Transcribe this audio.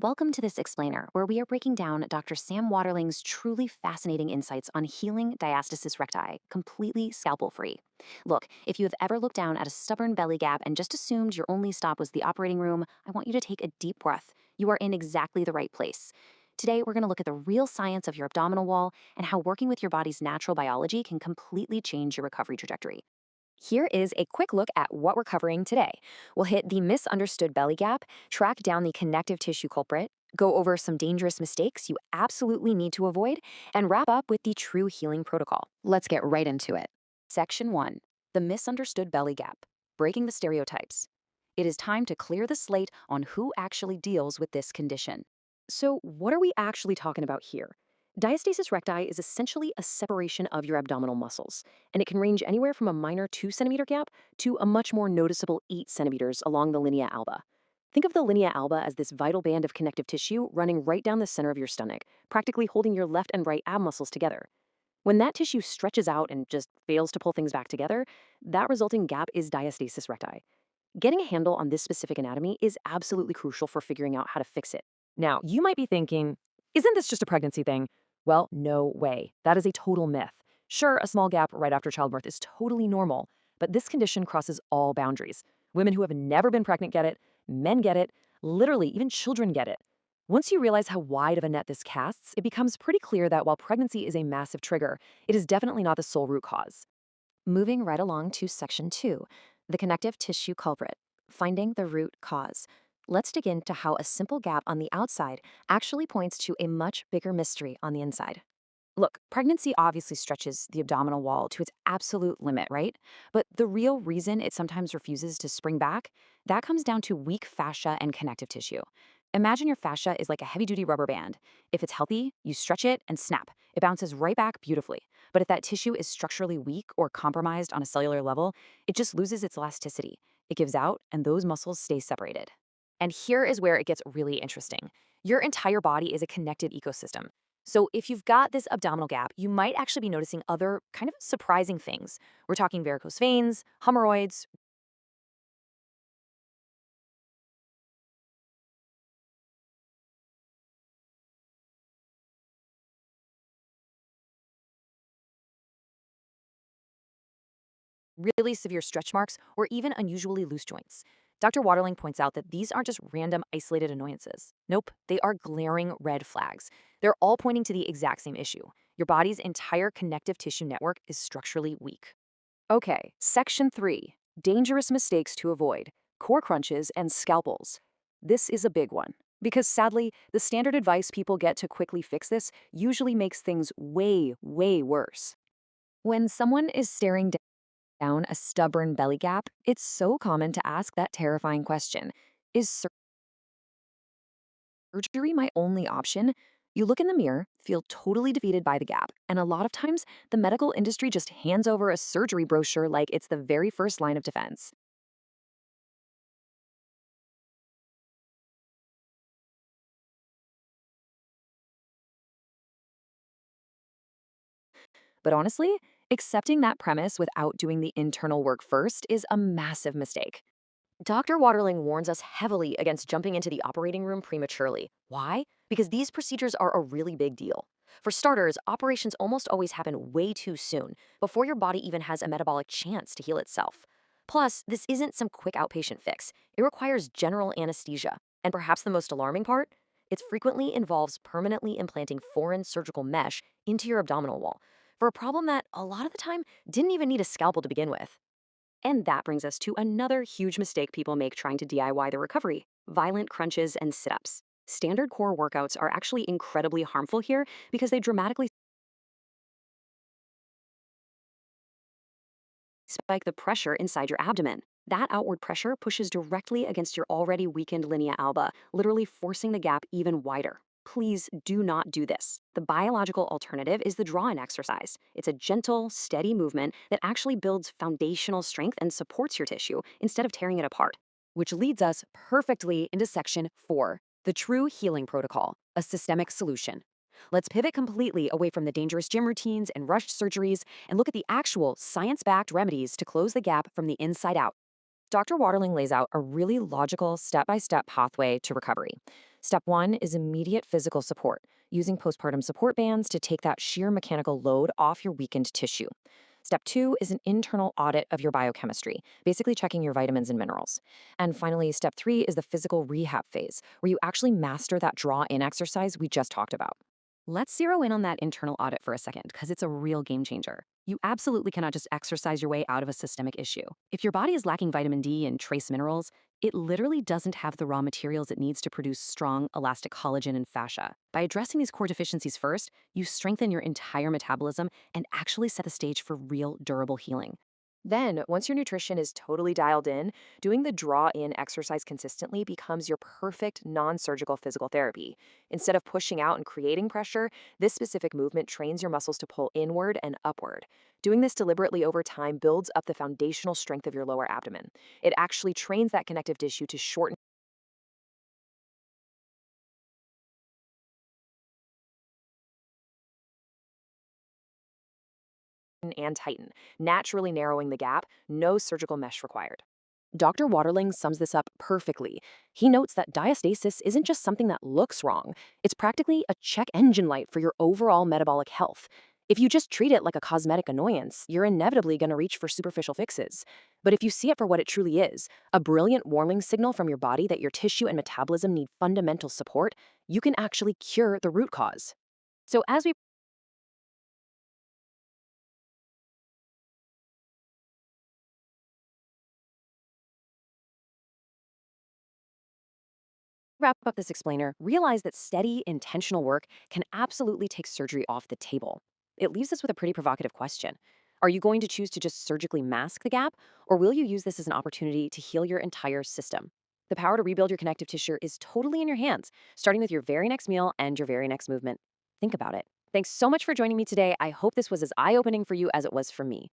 Welcome to this explainer, where we are breaking down Dr. Sam Waterling's truly fascinating insights on healing diastasis recti, completely scalpel-free. Look, if you have ever looked down at a stubborn belly gap and just assumed your only stop was the operating room, I want you to take a deep breath. You are in exactly the right place. Today, we're going to look at the real science of your abdominal wall and how working with your body's natural biology can completely change your recovery trajectory. Here is a quick look at what we're covering today. We'll hit the misunderstood belly gap, track down the connective tissue culprit, go over some dangerous mistakes you absolutely need to avoid, and wrap up with the true healing protocol. Let's get right into it. Section 1. The misunderstood belly gap. Breaking the stereotypes. It is time to clear the slate on who actually deals with this condition. So, what are we actually talking about here? Diastasis recti is essentially a separation of your abdominal muscles, and it can range anywhere from a minor 2 centimeter gap to a much more noticeable 8 centimeters along the linea alba. Think of the linea alba as this vital band of connective tissue running right down the center of your stomach, practically holding your left and right ab muscles together. When that tissue stretches out and just fails to pull things back together, that resulting gap is diastasis recti. Getting a handle on this specific anatomy is absolutely crucial for figuring out how to fix it. Now, you might be thinking, isn't this just a pregnancy thing? Well, no way. That is a total myth. Sure, a small gap right after childbirth is totally normal, but this condition crosses all boundaries. Women who have never been pregnant get it, men get it, literally, even children get it. Once you realize how wide of a net this casts, it becomes pretty clear that while pregnancy is a massive trigger, it is definitely not the sole root cause. Moving right along to section 2, the connective tissue culprit, finding the root cause. Let's dig into how a simple gap on the outside actually points to a much bigger mystery on the inside. Look, pregnancy obviously stretches the abdominal wall to its absolute limit, right? But the real reason it sometimes refuses to spring back, that comes down to weak fascia and connective tissue. Imagine your fascia is like a heavy-duty rubber band. If it's healthy, you stretch it and snap. It bounces right back beautifully. But if that tissue is structurally weak or compromised on a cellular level, it just loses its elasticity. It gives out, and those muscles stay separated. And here is where it gets really interesting. Your entire body is a connected ecosystem. So if you've got this abdominal gap, you might actually be noticing other kind of surprising things. We're talking varicose veins, hemorrhoids, really severe stretch marks, or even unusually loose joints. Dr. Waterling points out that these aren't just random isolated annoyances. Nope, they are glaring red flags. They're all pointing to the exact same issue. Your body's entire connective tissue network is structurally weak. Okay, section 3, dangerous mistakes to avoid, core crunches and scalpels. This is a big one, because sadly, the standard advice people get to quickly fix this usually makes things way, way worse. When someone is staring down a stubborn belly gap, it's so common to ask that terrifying question: is surgery my only option? You look in the mirror, feel totally defeated by the gap, and a lot of times, the medical industry just hands over a surgery brochure like it's the very first line of defense. But honestly, accepting that premise without doing the internal work first is a massive mistake. Dr. Waterling warns us heavily against jumping into the operating room prematurely. Why? Because these procedures are a really big deal. For starters, operations almost always happen way too soon, before your body even has a metabolic chance to heal itself. Plus, this isn't some quick outpatient fix. It requires general anesthesia. And perhaps the most alarming part? It frequently involves permanently implanting foreign surgical mesh into your abdominal wall for a problem that, a lot of the time, didn't even need a scalpel to begin with. And that brings us to another huge mistake people make trying to DIY their recovery: violent crunches and sit ups. Standard core workouts are actually incredibly harmful here because they dramatically spike the pressure inside your abdomen. That outward pressure pushes directly against your already weakened linea alba, literally forcing the gap even wider. Please do not do this. The biological alternative is the draw-in exercise. It's a gentle, steady movement that actually builds foundational strength and supports your tissue instead of tearing it apart. Which leads us perfectly into section 4, the true healing protocol, a systemic solution. Let's pivot completely away from the dangerous gym routines and rushed surgeries and look at the actual science-backed remedies to close the gap from the inside out. Dr. Waterling lays out a really logical step-by-step pathway to recovery. Step one is immediate physical support, using postpartum support bands to take that sheer mechanical load off your weakened tissue. Step two is an internal audit of your biochemistry, basically checking your vitamins and minerals. And finally, step three is the physical rehab phase, where you actually master that draw in exercise we just talked about. Let's zero in on that internal audit for a second, because it's a real game changer. You absolutely cannot just exercise your way out of a systemic issue. If your body is lacking vitamin D and trace minerals, it literally doesn't have the raw materials it needs to produce strong, elastic collagen and fascia. By addressing these core deficiencies first, you strengthen your entire metabolism and actually set the stage for real, durable healing. Then, once your nutrition is totally dialed in, doing the draw in exercise consistently becomes your perfect non surgical physical therapy. Instead of pushing out and creating pressure, this specific movement trains your muscles to pull inward and upward. Doing this deliberately over time builds up the foundational strength of your lower abdomen. It actually trains that connective tissue to shorten and tighten, naturally narrowing the gap, no surgical mesh required. Dr. Waterling sums this up perfectly. He notes that diastasis isn't just something that looks wrong, it's practically a check engine light for your overall metabolic health. If you just treat it like a cosmetic annoyance, you're inevitably going to reach for superficial fixes. But if you see it for what it truly is, a brilliant warning signal from your body that your tissue and metabolism need fundamental support, you can actually cure the root cause. So, as we wrap up this explainer, realize that steady, intentional work can absolutely take surgery off the table. It leaves us with a pretty provocative question. Are you going to choose to just surgically mask the gap, or will you use this as an opportunity to heal your entire system? The power to rebuild your connective tissue is totally in your hands, starting with your very next meal and your very next movement. Think about it. Thanks so much for joining me today. I hope this was as eye opening for you as it was for me.